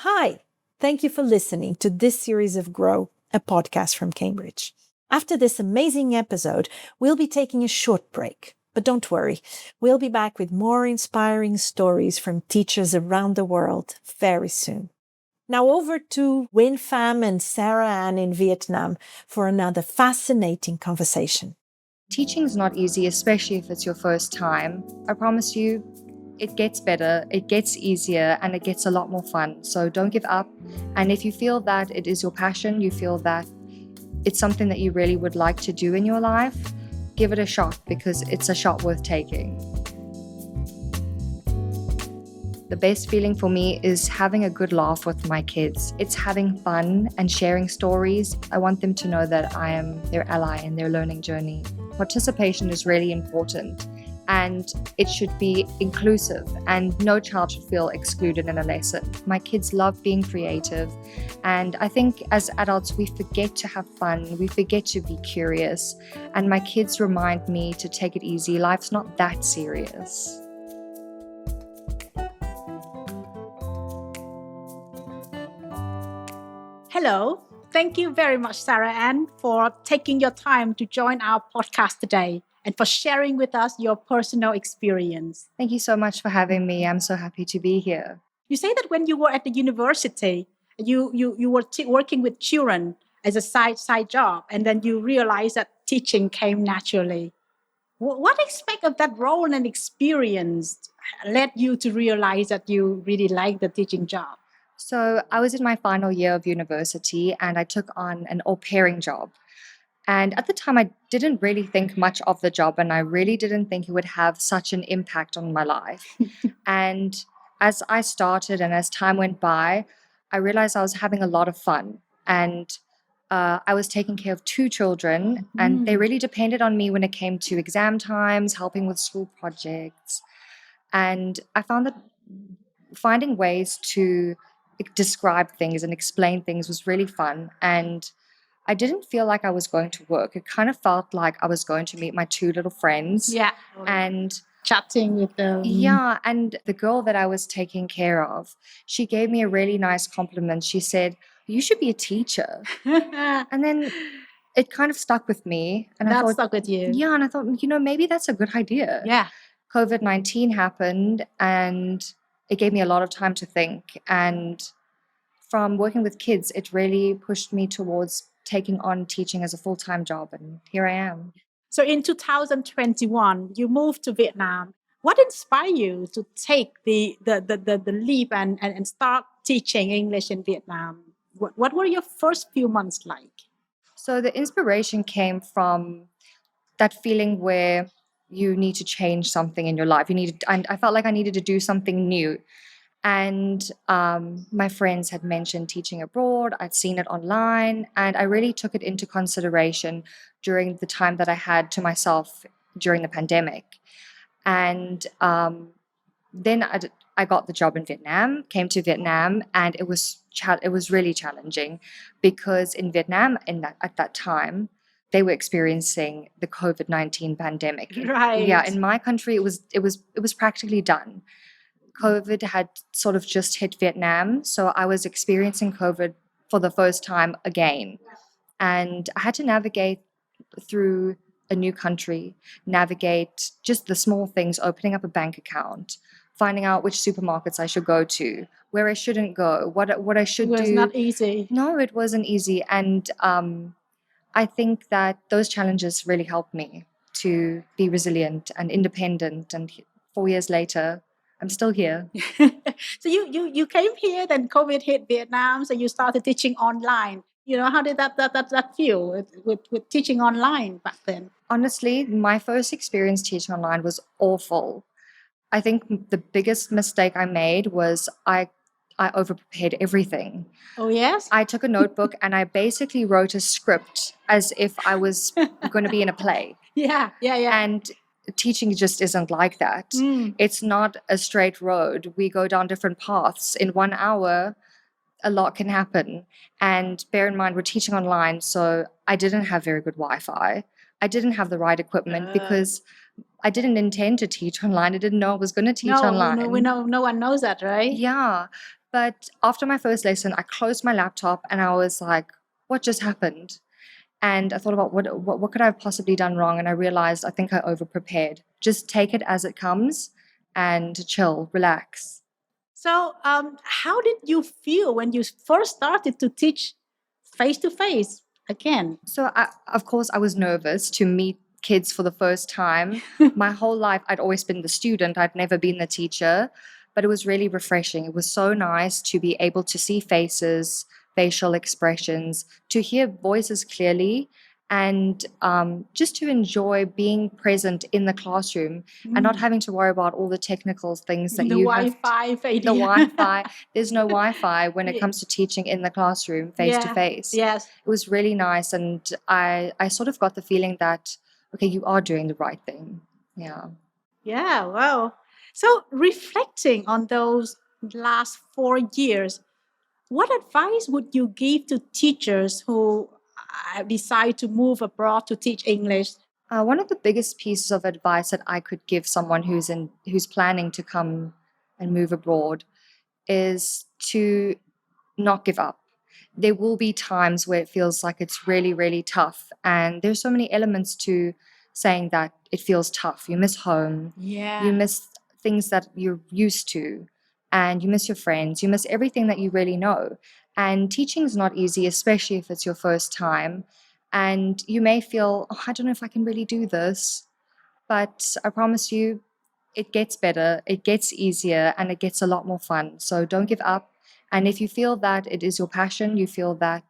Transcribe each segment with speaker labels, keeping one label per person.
Speaker 1: Hi, thank you for listening to this series of Grow, a podcast from Cambridge. After this amazing episode, we'll be taking a short break. But don't worry, we'll be back with more inspiring stories from teachers around the world very soon. Now over to Uyen Pham and Sarah Ann in Vietnam for another fascinating conversation.
Speaker 2: Teaching's not easy, especially if it's your first time. I promise you, it gets better, it gets easier, and it gets a lot more fun. So don't give up. And if you feel that it is your passion, you feel that it's something that you really would like to do in your life, give it a shot because it's a shot worth taking. The best feeling for me is having a good laugh with my kids. It's having fun and sharing stories. I want them to know that I am their ally in their learning journey. Participation is really important and it should be inclusive and no child should feel excluded in a lesson. My kids love being creative and I think as adults we forget to have fun, we forget to be curious, and my kids remind me to take it easy. Life's not that serious.
Speaker 3: Hello. Thank you very much, Sarah Ann, for taking your time to join our podcast today and for sharing with us your personal experience.
Speaker 2: Thank you so much for having me. I'm so happy to be here.
Speaker 3: You say that when you were at the university, you were working with children as a side job, and then you realized that teaching came naturally. What aspect of that role and experience led you to realize that you really like the teaching job?
Speaker 2: So I was in my final year of university and I took on an au pairing job. And at the time, I didn't really think much of the job and I really didn't think it would have such an impact on my life. And as I started and as time went by, I realized I was having a lot of fun. And I was taking care of 2 children and they really depended on me when it came to exam times, helping with school projects. And I found that finding ways to describe things and explain things was really fun. And I didn't feel like I was going to work. It kind of felt like I was going to meet my 2 little friends.
Speaker 3: Yeah.
Speaker 2: And
Speaker 3: Chatting with them.
Speaker 2: yeah, and the girl that I was taking care of, she gave me a really nice compliment. She said, "You should be a teacher." And then it kind of stuck with me. And I thought,
Speaker 3: stuck with you.
Speaker 2: yeah, and I thought, maybe that's a good idea.
Speaker 3: Yeah.
Speaker 2: COVID-19 happened and it gave me a lot of time to think. And from working with kids, it really pushed me towards taking on teaching as a full-time job. And here I am.
Speaker 3: So in 2021, you moved to Vietnam. What inspired you to take the leap and start teaching English in Vietnam? What were your first few months like?
Speaker 2: So the inspiration came from that feeling where you need to change something in your life. And I felt like I needed to do something new. And my friends had mentioned teaching abroad. I'd seen it online, and I really took it into consideration during the time that I had to myself during the pandemic. And then I got the job in Vietnam, came to Vietnam, and it was really challenging because in Vietnam at that time, they were experiencing the COVID-19 pandemic.
Speaker 3: Right.
Speaker 2: Yeah, in my country, it was practically done. COVID had sort of just hit Vietnam, so I was experiencing COVID for the first time again. And I had to navigate through a new country, navigate just the small things, opening up a bank account, finding out which supermarkets I should go to, where I shouldn't go, what I should do.
Speaker 3: It was not easy.
Speaker 2: No, it wasn't easy. And I think that those challenges really helped me to be resilient and independent. And 4 years later, I'm still here.
Speaker 3: So you came here, then COVID hit Vietnam, so you started teaching online. How did that feel with teaching online back then?
Speaker 2: Honestly, my first experience teaching online was awful. I think the biggest mistake I made was I overprepared everything.
Speaker 3: Oh, yes?
Speaker 2: I took a notebook and I basically wrote a script as if I was going to be in a play.
Speaker 3: Yeah.
Speaker 2: And teaching just isn't like that. It's not a straight road. We go down different paths. In 1 hour, a lot can happen. And bear in mind, we're teaching online, so I didn't have very good Wi-Fi. I didn't have the right equipment because I didn't intend to teach online. I didn't know I was going to teach online.
Speaker 3: No one knows that, right?
Speaker 2: Yeah. But after my first lesson, I closed my laptop and I was like, what just happened? And I thought about what could I have possibly done wrong? And I realized I think I over-prepared. Just take it as it comes and chill, relax.
Speaker 3: So, how did you feel when you first started to teach face to face again?
Speaker 2: So, of course, I was nervous to meet kids for the first time. My whole life, I'd always been the student, I'd never been the teacher, but it was really refreshing. It was so nice to be able to see faces, facial expressions, to hear voices clearly, and just to enjoy being present in the classroom and not having to worry about all the technical things that
Speaker 3: The
Speaker 2: you have.
Speaker 3: Wi-Fi,
Speaker 2: The Wi-Fi. There's no Wi-Fi when it comes to teaching in the classroom, face to face.
Speaker 3: Yes.
Speaker 2: It was really nice, and I sort of got the feeling that, okay, you are doing the right thing. Yeah.
Speaker 3: Yeah. Wow. So, reflecting on those last 4 years, what advice would you give to teachers who decide to move abroad to teach English?
Speaker 2: One of the biggest pieces of advice that I could give someone who's planning to come and move abroad is to not give up. There will be times where it feels like it's really, really tough. And there's so many elements to saying that it feels tough. You miss home,
Speaker 3: Yeah.
Speaker 2: you miss things that you're used to, and you miss your friends, you miss everything that you really know. And teaching is not easy, especially if it's your first time. And you may feel, oh, I don't know if I can really do this. But I promise you, it gets better, it gets easier, and it gets a lot more fun. So don't give up. And if you feel that it is your passion, you feel that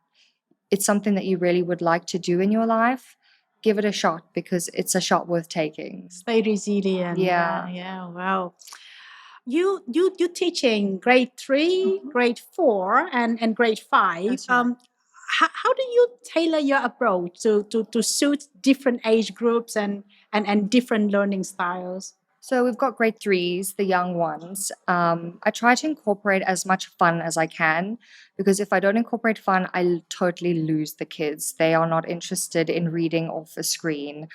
Speaker 2: it's something that you really would like to do in your life, give it a shot because it's a shot worth taking.
Speaker 3: Stay resilient.
Speaker 2: Yeah.
Speaker 3: Yeah. Wow. You teaching grade 3, grade 4, and grade 5.
Speaker 2: That's right.
Speaker 3: How do you tailor your approach to suit different age groups and different learning styles?
Speaker 2: So we've got grade threes, the young ones. I try to incorporate as much fun as I can because if I don't incorporate fun, I totally lose the kids. They are not interested in reading off a screen.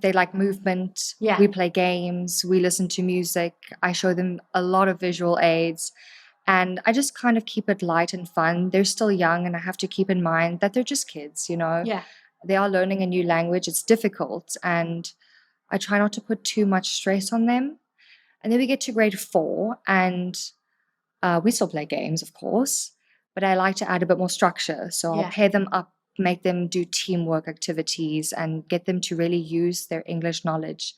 Speaker 2: They like movement.
Speaker 3: Yeah.
Speaker 2: We play games. We listen to music. I show them a lot of visual aids. And I just kind of keep it light and fun. They're still young, and I have to keep in mind that they're just kids, you know?
Speaker 3: Yeah.
Speaker 2: They are learning a new language. It's difficult. And I try not to put too much stress on them. And then we get to grade 4, and we still play games, of course, but I like to add a bit more structure. So I'll
Speaker 3: Yeah.
Speaker 2: pair them up, make them do teamwork activities, and get them to really use their English knowledge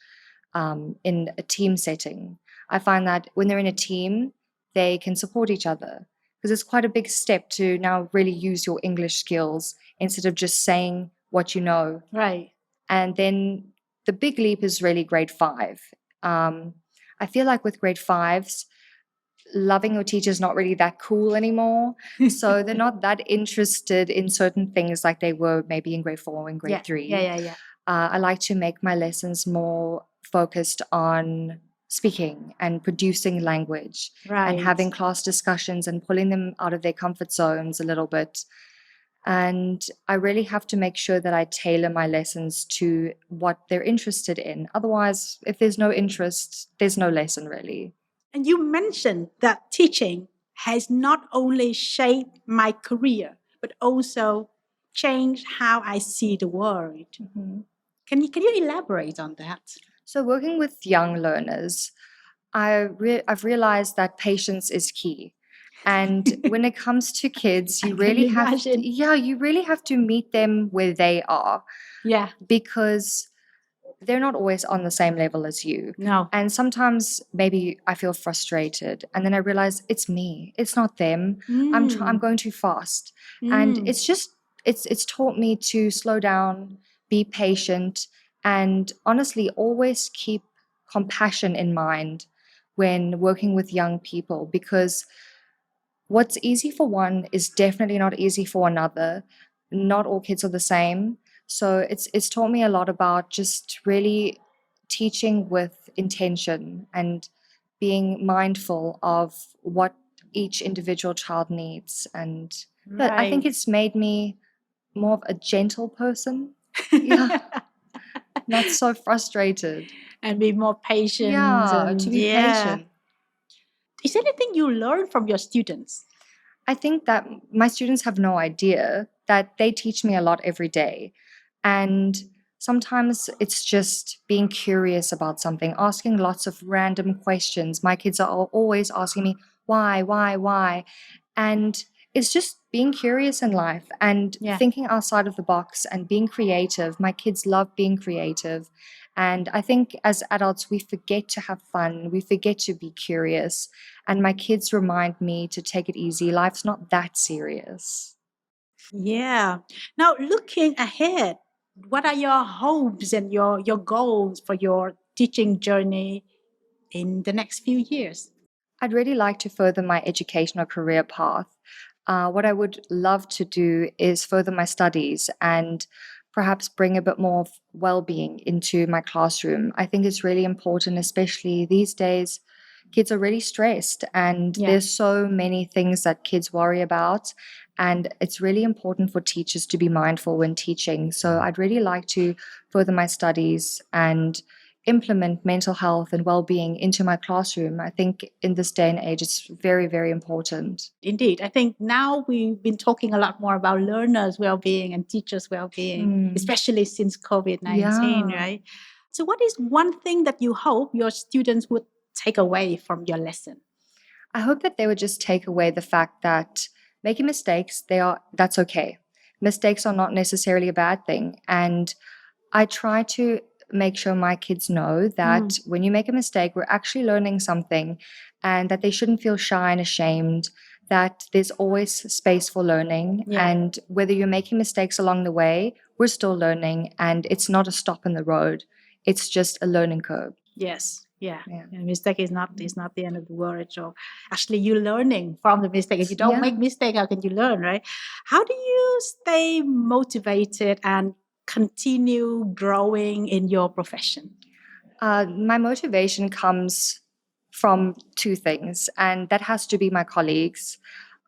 Speaker 2: in a team setting. I find that when they're in a team, they can support each other because it's quite a big step to now really use your English skills instead of just saying what you know.
Speaker 3: Right.
Speaker 2: And then the big leap is really grade 5. I feel like with grade 5s, loving your teacher is not really that cool anymore. So they're not that interested in certain things like they were maybe in grade 4 and grade 3.
Speaker 3: Yeah.
Speaker 2: I like to make my lessons more focused on speaking and producing language
Speaker 3: Right.
Speaker 2: and having class discussions and pulling them out of their comfort zones a little bit. And I really have to make sure that I tailor my lessons to what they're interested in. Otherwise, if there's no interest, there's no lesson really.
Speaker 3: And you mentioned that teaching has not only shaped my career, but also changed how I see the world. Can you elaborate on that?
Speaker 2: So working with young learners, I've realized that patience is key. And when it comes to kids, you really have to meet them where they are.
Speaker 3: Yeah.
Speaker 2: Because they're not always on the same level as you.
Speaker 3: No.
Speaker 2: And sometimes maybe I feel frustrated and then I realize it's me, it's not them. I'm going too fast. And it's taught me to slow down, be patient, and honestly always keep compassion in mind when working with young people because what's easy for one is definitely not easy for another. Not all kids are the same. So it's taught me a lot about just really teaching with intention and being mindful of what each individual child needs. And but I think it's made me more of a gentle person. Yeah. Not so frustrated.
Speaker 3: And be more patient.
Speaker 2: Yeah,
Speaker 3: and
Speaker 2: to be patient.
Speaker 3: Is there anything you learn from your students?
Speaker 2: I think that my students have no idea that they teach me a lot every day. And sometimes it's just being curious about something, asking lots of random questions. My kids are always asking me, why? And it's just being curious in life and
Speaker 3: Yeah.
Speaker 2: thinking outside of the box and being creative. My kids love being creative. And I think as adults, we forget to have fun. We forget to be curious. And my kids remind me to take it easy. Life's not that serious.
Speaker 3: Yeah. Now, looking ahead, what are your hopes and your goals for your teaching journey in the next few years?
Speaker 2: I'd really like to further my educational career path. What I would love to do is further my studies and perhaps bring a bit more of well-being into my classroom. I think it's really important, especially these days. Kids are really stressed and
Speaker 3: Yeah.
Speaker 2: there's so many things that kids worry about. And it's really important for teachers to be mindful when teaching. So I'd really like to further my studies and implement mental health and well-being into my classroom. I think in this day and age, it's very, very important.
Speaker 3: Indeed. I think now we've been talking a lot more about learners' well-being and teachers' well-being, especially since COVID-19,
Speaker 2: Yeah.
Speaker 3: right? So what is one thing that you hope your students would take away from your lesson?
Speaker 2: I hope that they would just take away the fact that making mistakes, that's okay. Mistakes are not necessarily a bad thing. And I try to make sure my kids know that when you make a mistake, we're actually learning something and that they shouldn't feel shy and ashamed, that there's always space for learning.
Speaker 3: Yeah.
Speaker 2: And whether you're making mistakes along the way, we're still learning and it's not a stop in the road. It's just a learning curve.
Speaker 3: Yes. Yeah.
Speaker 2: Yeah.
Speaker 3: Mistake is not the end of the world. So actually you're learning from the mistake. If you don't
Speaker 2: Yeah.
Speaker 3: make mistake, how can you learn, right? How do you stay motivated and continue growing in your profession?
Speaker 2: My motivation comes from two things, and that has to be my colleagues.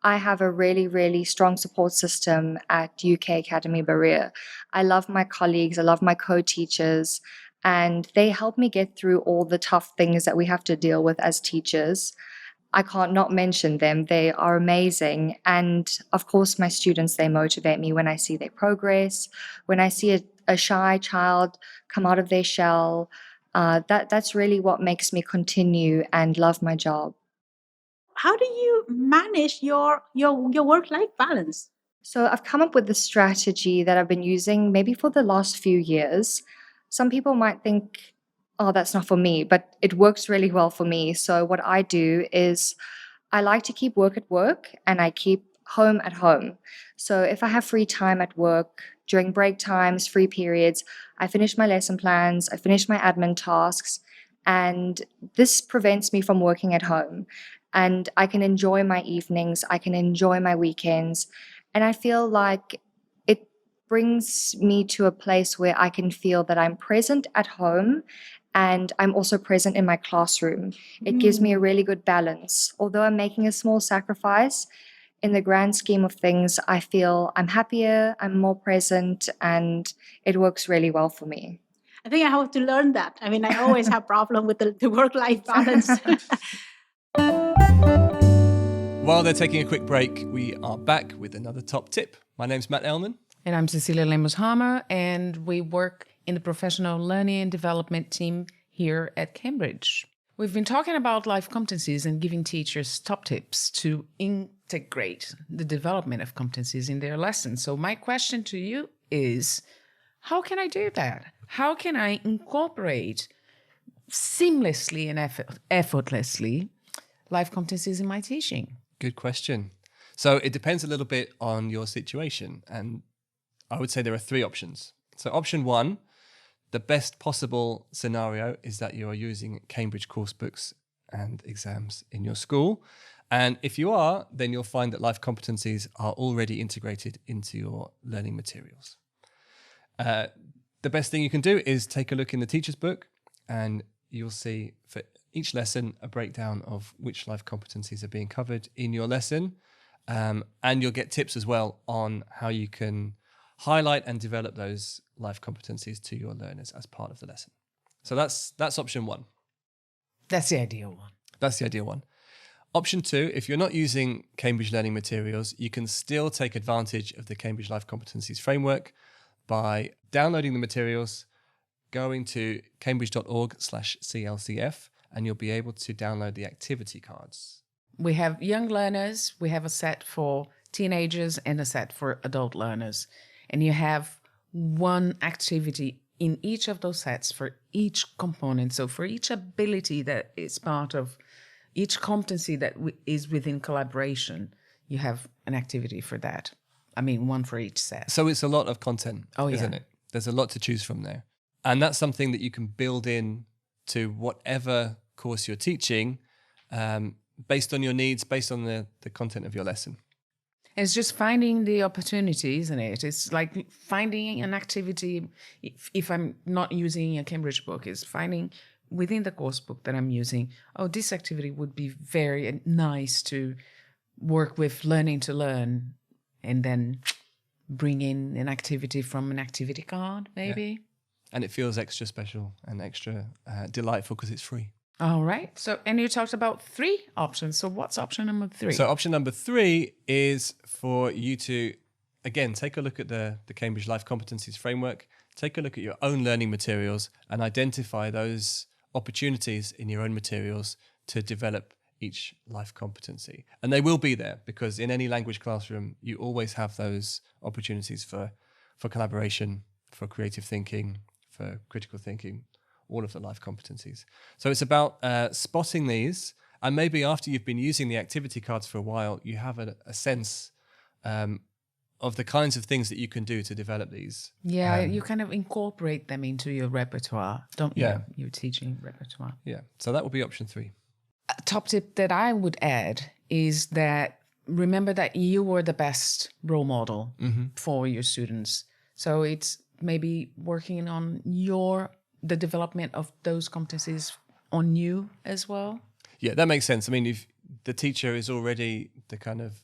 Speaker 2: I have a really, really strong support system at UK Academy Berea. I love my colleagues, I love my co-teachers, and they help me get through all the tough things that we have to deal with as teachers. I can't not mention them. They are amazing. And of course, my students, they motivate me when I see their progress, when I see a shy child come out of their shell. That's really what makes me continue and love my job.
Speaker 3: How do you manage your work-life balance?
Speaker 2: So I've come up with a strategy that I've been using maybe for the last few years. Some people might think, oh, that's not for me, but it works really well for me. So what I do is I like to keep work at work and I keep home at home. So if I have free time at work, during break times, free periods, I finish my lesson plans, I finish my admin tasks, and this prevents me from working at home. And I can enjoy my evenings, I can enjoy my weekends, and I feel like it brings me to a place where I can feel that I'm present at home and I'm also present in my classroom. It gives me a really good balance. Although I'm making a small sacrifice, in the grand scheme of things, I feel I'm happier, I'm more present, and it works really well for me.
Speaker 3: I think I have to learn that. I mean, I always have problem with the work-life balance.
Speaker 4: While they're taking a quick break, we are back with another top tip. My name's Matt Elman.
Speaker 5: And I'm Cecilia Lemos-Hammer, and we work in the professional learning and development team here at Cambridge. We've been talking about life competencies and giving teachers top tips to integrate the development of competencies in their lessons. So my question to you is, how can I do that? How can I incorporate seamlessly and effortlessly life competencies in my teaching?
Speaker 4: Good question. So it depends a little bit on your situation. And I would say there are three options. So option one, the best possible scenario is that you are using Cambridge coursebooks and exams in your school. And if you are, then you'll find that life competencies are already integrated into your learning materials. The best thing you can do is take a look in the teacher's book, and you'll see for each lesson a breakdown of which life competencies are being covered in your lesson. And you'll get tips as well on how you can highlight and develop those life competencies to your learners as part of the lesson. So that's option one.
Speaker 5: That's the ideal one.
Speaker 4: That's the ideal one. Option 2, if you're not using Cambridge Learning Materials, you can still take advantage of the Cambridge Life Competencies Framework by downloading the materials, going to cambridge.org/CLCF, and you'll be able to download the activity cards.
Speaker 5: We have young learners, we have a set for teenagers and a set for adult learners. And you have one activity in each of those sets for each component. So for each ability that is part of each competency that is within collaboration, you have an activity for that. I mean, one for each set.
Speaker 4: So it's a lot of content, isn't it? There's a lot to choose from there. And that's something that you can build in to whatever course you're teaching, based on your needs, based on the content of your lesson.
Speaker 5: It's just finding the opportunity, isn't it? It's like finding an activity. If I'm not using a Cambridge book, it's finding within the course book that I'm using, this activity would be very nice to work with Learning to Learn, and then bring in an activity from an activity card, maybe.
Speaker 4: Yeah. And it feels extra special and extra delightful because it's free.
Speaker 5: All right. So, and you talked about 3 options. So what's option number 3?
Speaker 4: So option number 3 is for you to, again, take a look at the Cambridge Life Competencies Framework, take a look at your own learning materials and identify those opportunities in your own materials to develop each life competency. And they will be there because in any language classroom, you always have those opportunities for collaboration, for creative thinking, for critical thinking, all of the life competencies. So it's about spotting these, and maybe after you've been using the activity cards for a while, you have a sense of the kinds of things that you can do to develop these.
Speaker 5: Yeah, you kind of incorporate them into your repertoire, don't you?
Speaker 4: Yeah.
Speaker 5: Your teaching repertoire.
Speaker 4: Yeah, so that would be option 3.
Speaker 5: A top tip that I would add is that remember that you were the best role model for your students. So it's maybe working on the development of those competencies on you as well.
Speaker 4: Yeah, that makes sense. I mean, if the teacher is already the kind of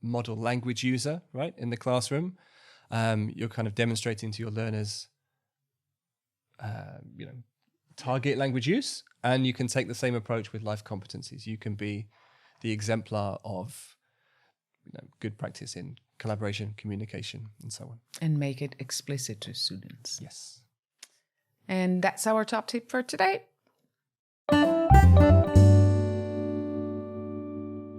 Speaker 4: model language user, right, in the classroom, you're kind of demonstrating to your learners, target language use, and you can take the same approach with life competencies. You can be the exemplar of good practice in collaboration, communication, and so on.
Speaker 5: And make it explicit to students.
Speaker 4: Yes.
Speaker 5: And that's our top tip for today.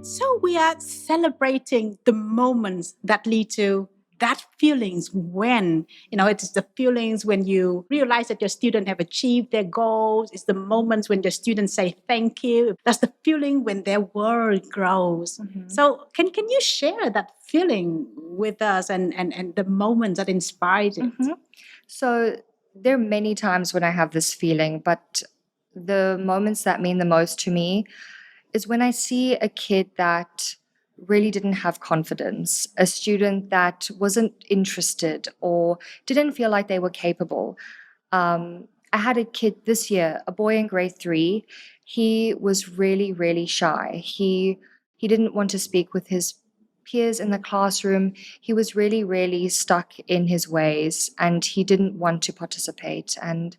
Speaker 3: So we are celebrating the moments that lead to that feelings when, it is the feelings when you realize that your student have achieved their goals. It's the moments when your students say thank you. That's the feeling when their world grows. Mm-hmm. So can you share that feeling with us and the moments that inspired it?
Speaker 2: Mm-hmm. So there are many times when I have this feeling, but the moments that mean the most to me is when I see a kid that really didn't have confidence, a student that wasn't interested or didn't feel like they were capable. I had a kid this year, a boy in grade 3. He was really, really shy. He didn't want to speak with his peers in the classroom. He was really, really stuck in his ways and he didn't want to participate. And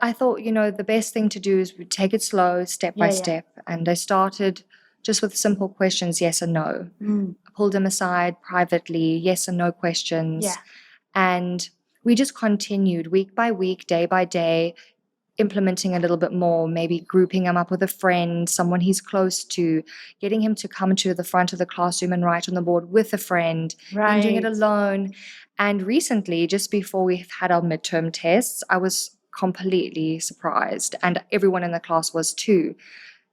Speaker 2: I thought, the best thing to do is we take it slow, step by step. And I started just with simple questions, yes or no. I pulled him aside privately, yes or no questions. Yeah. And we just continued week by week, day by day, implementing a little bit more, maybe grouping him up with a friend, someone he's close to, getting him to come to the front of the classroom and write on the board with a friend, and doing it alone. And recently, just before we had our midterm tests, I was completely surprised, and everyone in the class was too.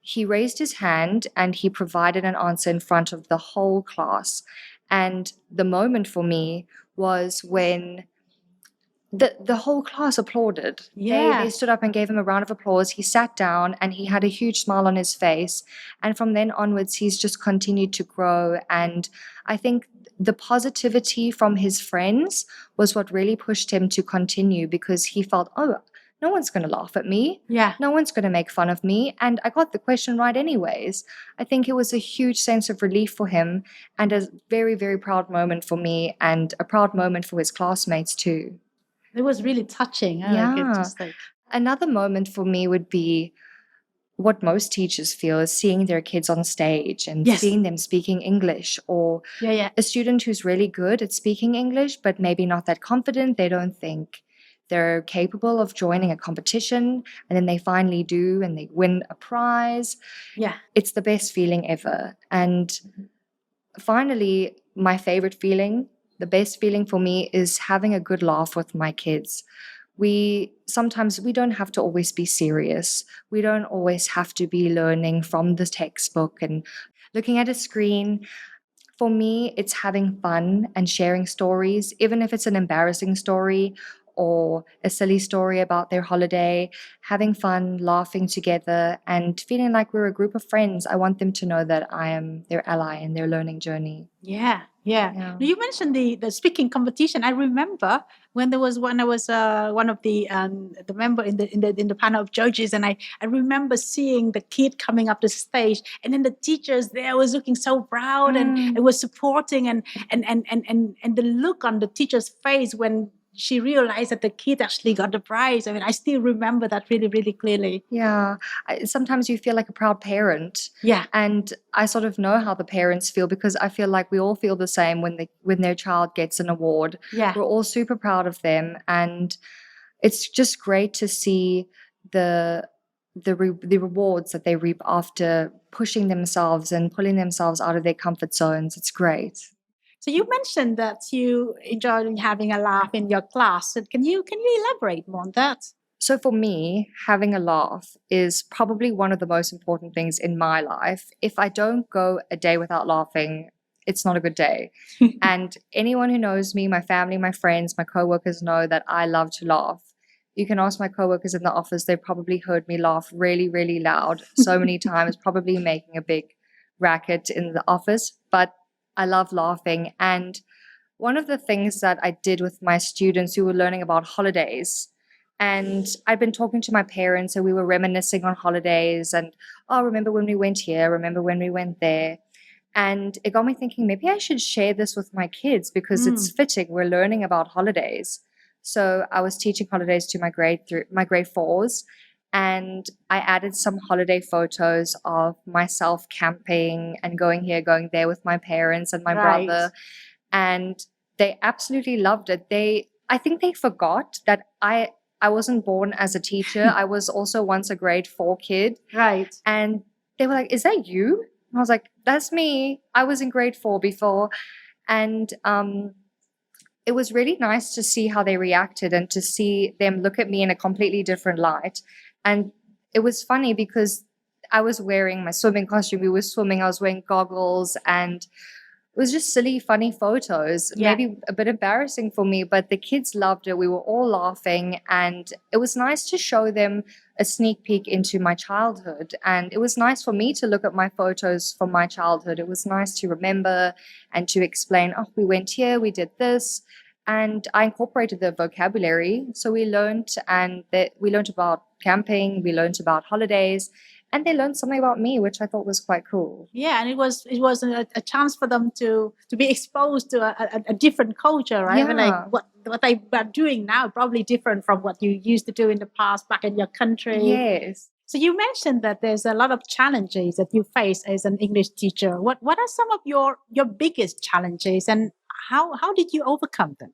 Speaker 2: He raised his hand and he provided an answer in front of the whole class. And the moment for me was when the whole class applauded. Yeah. They stood up and gave him a round of applause. He sat down and he had a huge smile on his face. And from then onwards, he's just continued to grow. And I think the positivity from his friends was what really pushed him to continue, because he felt, no one's going to laugh at me. Yeah. No one's going to make fun of me. And I got the question right anyways. I think it was a huge sense of relief for him and a very, very proud moment for me and a proud moment for his classmates too.
Speaker 3: It was really touching.
Speaker 2: Yeah. Another moment for me would be what most teachers feel is seeing their kids on stage and
Speaker 3: Yes.
Speaker 2: seeing them speaking English, or
Speaker 3: Yeah.
Speaker 2: a student who's really good at speaking English, but maybe not that confident. They don't think they're capable of joining a competition, and then they finally do and they win a prize.
Speaker 3: Yeah.
Speaker 2: It's the best feeling ever. And finally, my favorite feeling, the best feeling for me, is having a good laugh with my kids. Sometimes we don't have to always be serious. We don't always have to be learning from the textbook and looking at a screen. For me, it's having fun and sharing stories, even if it's an embarrassing story or a silly story about their holiday, having fun, laughing together, and feeling like we're a group of friends. I want them to know that I am their ally in their learning journey.
Speaker 3: Yeah.
Speaker 2: Yeah.
Speaker 3: Now, you mentioned the speaking competition. I remember when I was one of the member in the panel of judges, and I remember seeing the kid coming up the stage, and then the teachers there was looking so proud and was supporting, and the look on the teacher's face when she realized that the kid actually got the prize. I mean, I still remember that really, really clearly.
Speaker 2: Yeah. Sometimes you feel like a proud parent.
Speaker 3: Yeah.
Speaker 2: And I sort of know how the parents feel, because I feel like we all feel the same when their child gets an award.
Speaker 3: Yeah.
Speaker 2: We're all super proud of them. And it's just great to see the rewards that they reap after pushing themselves and pulling themselves out of their comfort zones. It's great.
Speaker 3: So you mentioned that you enjoy having a laugh in your class. So can you elaborate more on that?
Speaker 2: So for me, having a laugh is probably one of the most important things in my life. If I don't go a day without laughing, it's not a good day. And anyone who knows me, my family, my friends, my coworkers know that I love to laugh. You can ask my coworkers in the office, they've probably heard me laugh really, really loud so many times, probably making a big racket in the office. But I love laughing. And one of the things that I did with my students who were learning about holidays, and I'd been talking to my parents and we were reminiscing on holidays and, oh, remember when we went here? Remember when we went there? And it got me thinking, maybe I should share this with my kids because it's fitting. We're learning about holidays. So I was teaching holidays to my grade fours, and I added some holiday photos of myself camping and going here, going there with my parents and my brother. And they absolutely loved it. I think they forgot that I wasn't born as a teacher. I was also once a grade 4 kid.
Speaker 3: Right.
Speaker 2: And they were like, "Is that you?" And I was like, "That's me. I was in grade 4 before." And it was really nice to see how they reacted and to see them look at me in a completely different light. And it was funny because I was wearing my swimming costume. We were swimming. I was wearing goggles, and it was just silly, funny photos, maybe a bit embarrassing for me, but the kids loved it. We were all laughing, and it was nice to show them a sneak peek into my childhood. And it was nice for me to look at my photos from my childhood. It was nice to remember and to explain, oh, we went here, we did this. And I incorporated the vocabulary. So we learned about camping, we learned about holidays, and they learned something about me, which I thought was quite cool.
Speaker 3: Yeah, and it was a chance for them to be exposed to a different culture, right? I mean, like what they are doing now, probably different from what you used to do in the past back in your country.
Speaker 2: Yes.
Speaker 3: So you mentioned that there's a lot of challenges that you face as an English teacher. What are some of your biggest challenges, and how did you overcome them?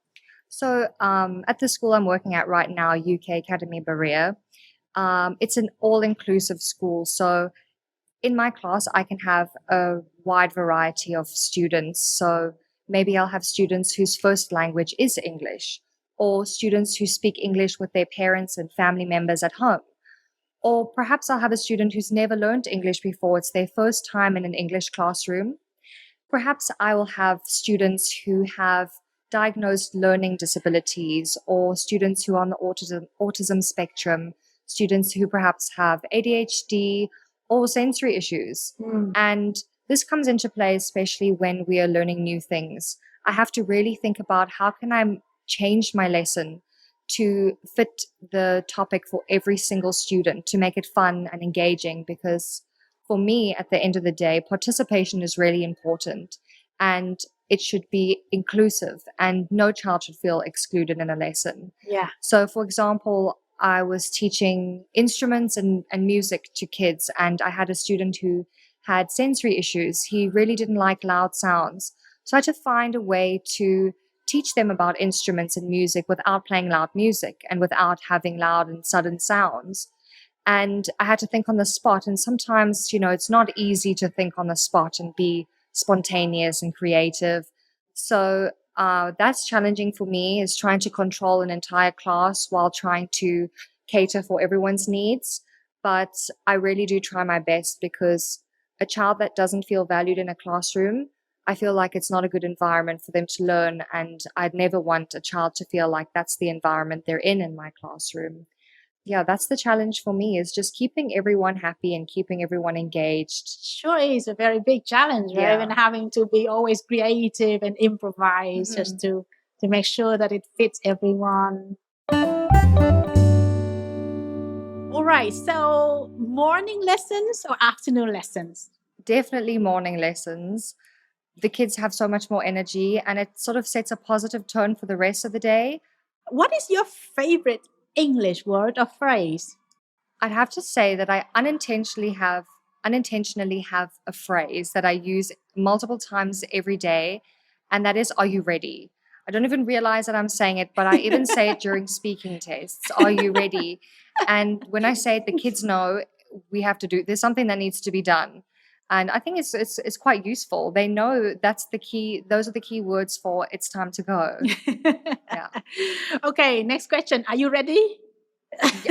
Speaker 2: So at the school I'm working at right now, UK Academy Berea, it's an all-inclusive school. So in my class, I can have a wide variety of students. So maybe I'll have students whose first language is English, or students who speak English with their parents and family members at home. Or perhaps I'll have a student who's never learned English before. It's their first time in an English classroom. Perhaps I will have students who have diagnosed learning disabilities, or students who are on the autism spectrum, students who perhaps have ADHD or sensory issues. And this comes into play especially when we are learning new things. I have to really think about how can I change my lesson to fit the topic for every single student, to make it fun and engaging, because for me, at the end of the day, participation is really important, and it should be inclusive, and no child should feel excluded in a lesson.
Speaker 3: Yeah.
Speaker 2: So, for example, I was teaching instruments and music to kids, and I had a student who had sensory issues. He really didn't like loud sounds. So I had to find a way to teach them about instruments and music without playing loud music and without having loud and sudden sounds. And I had to think on the spot. And sometimes, it's not easy to think on the spot and be spontaneous and creative. So that's challenging for me, is trying to control an entire class while trying to cater for everyone's needs. But I really do try my best, because a child that doesn't feel valued in a classroom, I feel like it's not a good environment for them to learn. And I'd never want a child to feel like that's the environment they're in my classroom. Yeah, that's the challenge for me, is just keeping everyone happy and keeping everyone engaged.
Speaker 3: Sure is a very big challenge, right?
Speaker 2: Yeah.
Speaker 3: And having to be always creative and improvise just to make sure that it fits everyone. All right. So morning lessons or afternoon lessons?
Speaker 2: Definitely morning lessons. The kids have so much more energy, and it sort of sets a positive tone for the rest of the day.
Speaker 3: What is your favorite English word or phrase?
Speaker 2: I'd have to say that I unintentionally have a phrase that I use multiple times every day, and that is, "Are you ready?" I don't even realize that I'm saying it, but I even say it during speaking tests. "Are you ready?" And when I say it, the kids know there's something that needs to be done. And I think it's quite useful. They know that's the key. Those are the key words for it's time to go. Yeah.
Speaker 3: Okay, next question. Are you ready?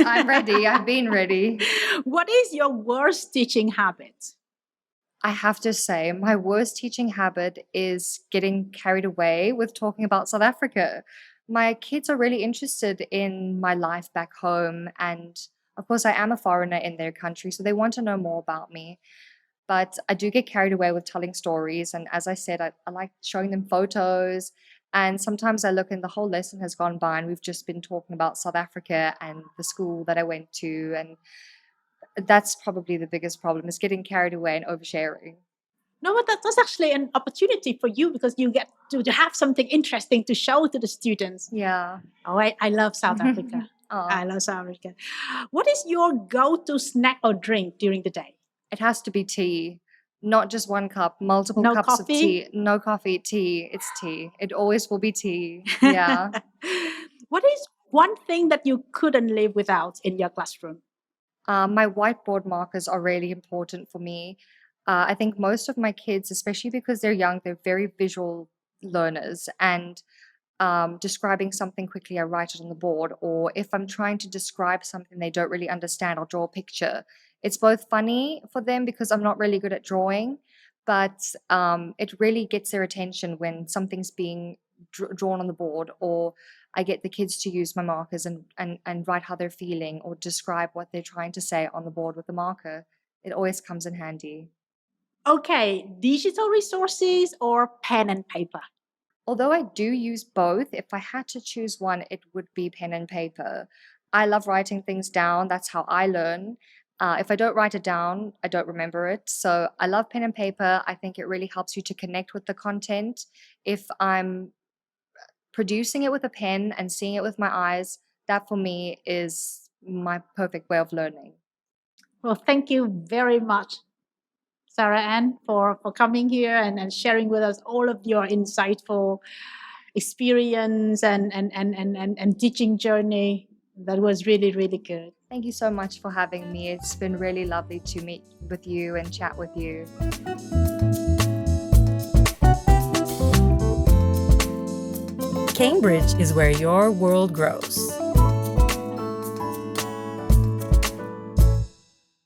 Speaker 2: I'm ready. I've been ready.
Speaker 3: What is your worst teaching habit?
Speaker 2: I have to say, my worst teaching habit is getting carried away with talking about South Africa. My kids are really interested in my life back home. And of course, I am a foreigner in their country, so they want to know more about me. But I do get carried away with telling stories. And as I said, I like showing them photos. And sometimes I look and the whole lesson has gone by and we've just been talking about South Africa and the school that I went to. And that's probably the biggest problem, is getting carried away and oversharing.
Speaker 3: No, but that's actually an opportunity for you, because you get to have something interesting to show to the students.
Speaker 2: Yeah.
Speaker 3: Oh, I love South Africa. I love South Africa. What is your go-to snack or drink during the day?
Speaker 2: It has to be tea. Not just one cup, multiple
Speaker 3: No
Speaker 2: cups
Speaker 3: coffee?
Speaker 2: of tea. No coffee, tea. It's tea. It always will be tea. Yeah.
Speaker 3: What is one thing that you couldn't live without in your classroom?
Speaker 2: My whiteboard markers are really important for me. I think most of my kids, especially because they're young, they're very visual learners. And describing something quickly, I write it on the board. Or if I'm trying to describe something they don't really understand, I'll draw a picture. It's both funny for them because I'm not really good at drawing, but it really gets their attention when something's being drawn on the board, or I get the kids to use my markers and write how they're feeling or describe what they're trying to say on the board with the marker. It always comes in handy.
Speaker 3: Okay, digital resources or pen and paper?
Speaker 2: Although I do use both, if I had to choose one, it would be pen and paper. I love writing things down. That's how I learn. If I don't write it down, I don't remember it. So I love pen and paper. I think it really helps you to connect with the content. If I'm producing it with a pen and seeing it with my eyes, that for me is my perfect way of learning.
Speaker 3: Well, thank you very much, Sarah Ann, for coming here and sharing with us all of your insightful experience and teaching journey. That was really, really good.
Speaker 2: Thank you so much for having me. It's been really lovely to meet with you and chat with you.
Speaker 1: Cambridge is where your world grows.